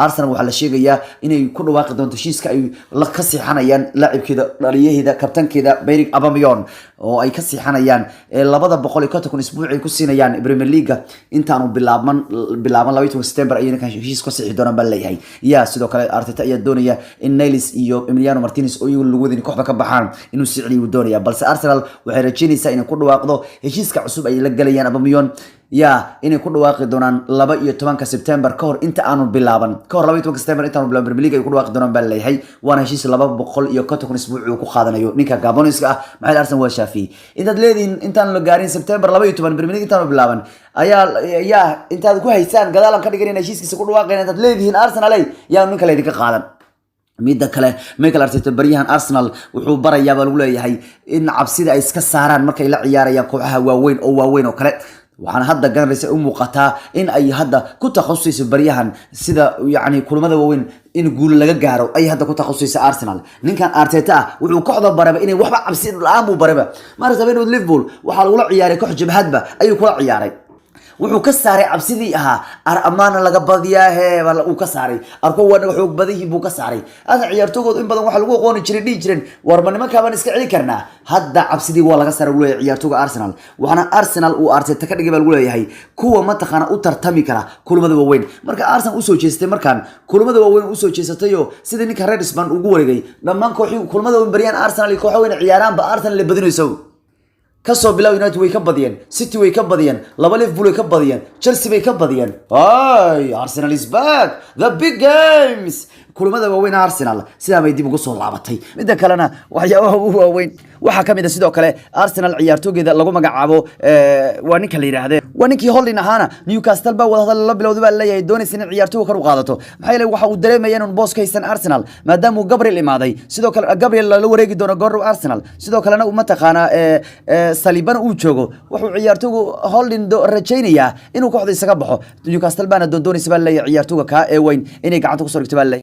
Arsenal waxa la sheegayaa inay ku dhawaaqi doonto heshiiska ay la ka siixanayaan laacibkeeda dhaliyaheeda kabtankeeda Beric Aubameyang oo ay ka siixanayaan 250 isbuuc ay ku siinayaan Premier League intaanu bilaaban 22 September ayay ka heshiis ka siixi doonaan bal leeyahay sidoo kale Arteta ayaa doonaya in Niles iyo Emiliano Martinez oo iyagu lagu wadin kooxda ka baxaan inuu siciliyo doonaya balse Arsenal waxay rajaynaysaa inay ku dhawaaqdo heshiiska cusub ay la galayaan Aubameyang inay ku dhawaaqi doonaan 12 September ka hor inta aanu bilaaban ka hor 12 September inta aanu bilaaban Premier League ay ku dhawaaqi doonaan bal leeyahay waana heshiis 250 isbuuc uu ku qaadanayo ninka Gaboniska ah maxay Arsenal waa shaafi intaad leediin intaan la gaarin September 12 Premier League inta aanu bilaaban ayaa intaad ku haysaan gadaalan ka dhigan heshiiskiisa ku dhawaaqeen intaad leediin Arsenal yaa ninka leedin ka qaadan midda kale Mikel Arteta bariyahan Arsenal wuxuu barayaa bal leeyahay in cabsida ay iska saaraan markay la ciyaarayaan kooxaha waaweyn oo kale waxaan hadda garanaysa u muuqataa in ay hadda ku takhasusayso bariyahan sida kulamada waaweyn in guul laga gaaro ay hadda ku takhasusayso Arsenal ninkan Arteta wuxuu kooxda baraba inay waxba cabsi la'aan buu baraba maarta been Liverpool waxa lagu ciyaaray koox jabhadba ayuu kula ciyaaray wuxuu ka saaray cabsidii amaana laga badiyaa uu ka saaray arko wana xoog badihii buu ka saaray ciyaartooyda in badan waxa lagu aqooni jiray dhiijireen warma nimanka baan iska celi karnaa hadda cabsidii waa laga saaray leeyahay ciyaartooyga Arsenal waxana Arsenal uu Arteta ka dhigay bal leeyahay kuwa ma taqaan u tartami kara kulamada waaweyn marka Arsenal u soo jeestay markaan kulamada waaweyn u soo jeesatayo sida ninka Redisman ugu wareegay dhamaan kooxii kulamada waaweyn bariyaan Arsenal iyo kooxo weyn ciyaaraan ba Arsenal la badinayso kasoo bilaw United way ka badiyeen City way ka badiyeen Liverpool way ka badiyeen Chelsea way ka badiyeen Arsenal is back the big games kulamada waaweyn Arsenal sidaa bay dib ugu soo laabatay midda kalena waxyaabaha ugu waaweyn waxa kamid ah sidoo kale Arsenal ciyaartooyda lagu magacaabo waa ninka la yiraahdo waa ninkii Holding ahaana Newcastle ba wada hadal la bilowday baa leeyahay doonaysa in ciyaartooyga kor u qaadato maxay leeyahay waxa uu dareemayaan in boos ka haysan Arsenal maadaama Gabriel imaaday sidoo kale Gabriel la wareegi doono goor Arsenal sidoo kalena uma taqaana Saliban uu joogo wuxuu ciyaartooygu Holding rajaynaya inuu kooxda isaga baxo Newcastle bana doonaysa baa leeyahay ciyaartooyga ka weyn inay gacanta ku soo dhigto baa